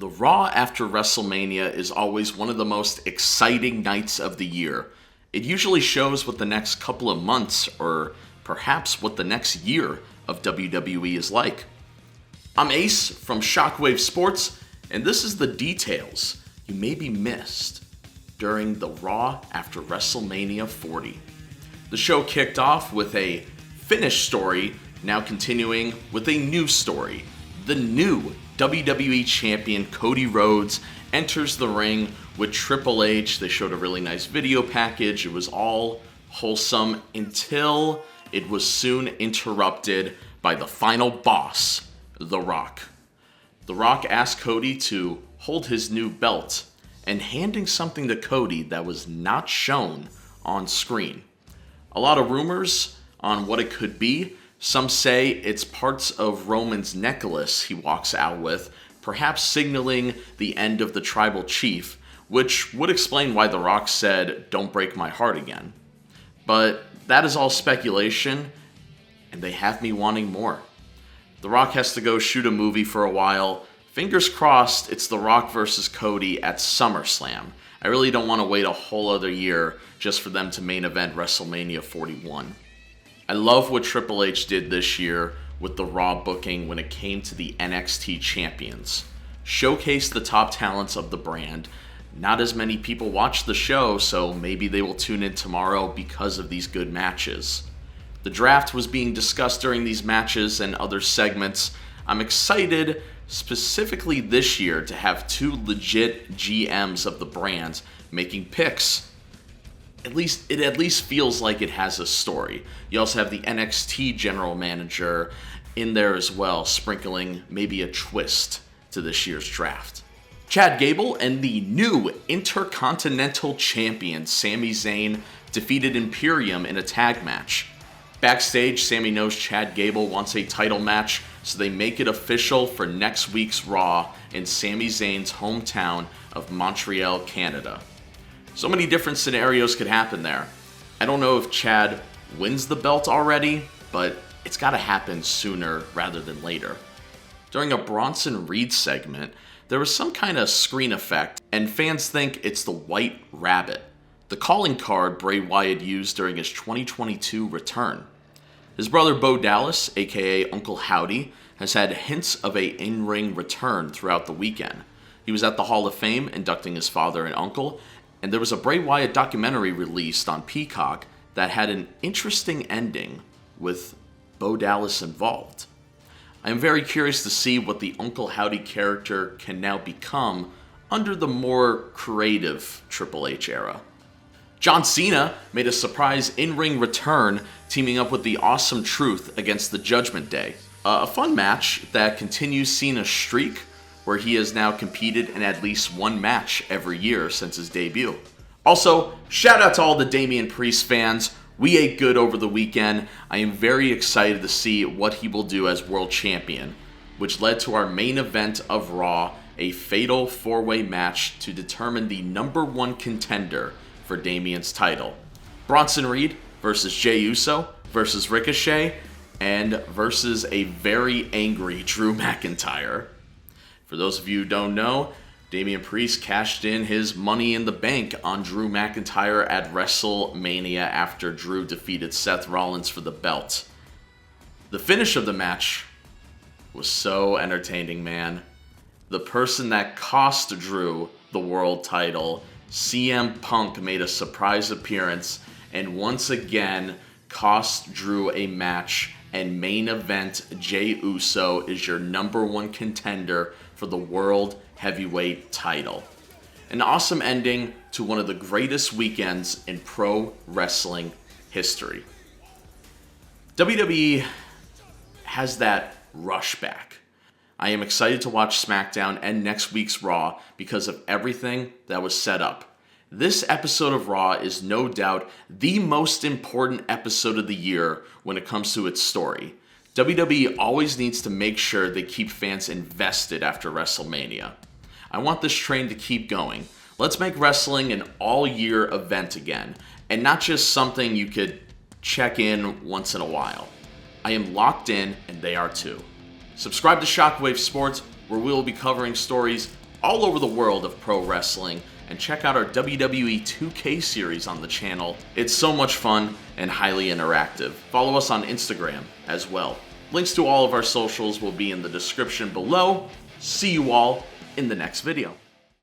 The Raw After Wrestlemania is always one of the most exciting nights of the year. It usually shows what the next couple of months, or perhaps what the next year of WWE is like. I'm Ace from Shockwave Sports, and this is the details you maybe missed during the Raw After WrestleMania 40. The show kicked off with a finished story, now continuing with a new story. The new WWE Champion Cody Rhodes enters the ring with Triple H. They showed a really nice video package. It was all wholesome until it was soon interrupted by the final boss, The Rock. The Rock asked Cody to hold his new belt and handing something to Cody that was not shown on screen. A lot of rumors on what it could be. Some say it's parts of Roman's necklace he walks out with, perhaps signaling the end of the tribal chief, which would explain why The Rock said, "Don't break my heart again." But that is all speculation, and they have me wanting more. The Rock has to go shoot a movie for a while. Fingers crossed it's The Rock versus Cody at SummerSlam. I really don't want to wait a whole other year just for them to main event WrestleMania 41. I love what Triple H did this year with the Raw booking when it came to the NXT champions. Showcase the top talents of the brand. Not as many people watch the show, so maybe they will tune in tomorrow because of these good matches. The draft was being discussed during these matches and other segments. I'm excited, specifically this year, to have two legit GMs of the brand making picks. It at least feels like it has a story. You also have the NXT general manager in there as well, sprinkling maybe a twist to this year's draft. Chad Gable and the new Intercontinental Champion Sami Zayn defeated Imperium in a tag match. Backstage, Sami knows Chad Gable wants a title match, so they make it official for next week's Raw in Sami Zayn's hometown of Montreal, Canada. So many different scenarios could happen there. I don't know if Chad wins the belt already, but it's got to happen sooner rather than later. During a Bronson Reed segment, there was some kind of screen effect, and fans think it's the White Rabbit, the calling card Bray Wyatt used during his 2022 return. His brother Bo Dallas, aka Uncle Howdy, has had hints of a in-ring return throughout the weekend. He was at the Hall of Fame inducting his father and uncle, and there was a Bray Wyatt documentary released on Peacock that had an interesting ending with Bo Dallas involved. I am very curious to see what the Uncle Howdy character can now become under the more creative Triple H era. John Cena made a surprise in-ring return, teaming up with the Awesome Truth against the Judgment Day. A fun match that continues Cena's streak, where he has now competed in at least one match every year since his debut. Also, shout out to all the Damian Priest fans. We ate good over the weekend. I am very excited to see what he will do as world champion, which led to our main event of Raw, a fatal four-way match to determine the number one contender for Damian's title. Bronson Reed versus Jey Uso versus Ricochet, and versus a very angry Drew McIntyre. For those of you who don't know, Damian Priest cashed in his money in the bank on Drew McIntyre at WrestleMania after Drew defeated Seth Rollins for the belt. The finish of the match was so entertaining, man. The person that cost Drew the world title, CM Punk, made a surprise appearance and once again cost Drew a match, and main event Jey Uso is your number one contender for the World Heavyweight title. An awesome ending to one of the greatest weekends in pro wrestling history. WWE has that rush back. I am excited to watch SmackDown and next week's Raw because of everything that was set up. This episode of Raw is no doubt the most important episode of the year when it comes to its story. WWE always needs to make sure they keep fans invested after WrestleMania. I want this train to keep going. Let's make wrestling an all-year event again, and not just something you could check in once in a while. I am locked in, and they are too. Subscribe to Shockwave Sports, where we will be covering stories all over the world of pro wrestling and check out our WWE 2K series on the channel. It's so much fun and highly interactive. Follow us on Instagram as well. Links to all of our socials will be in the description below. See you all in the next video.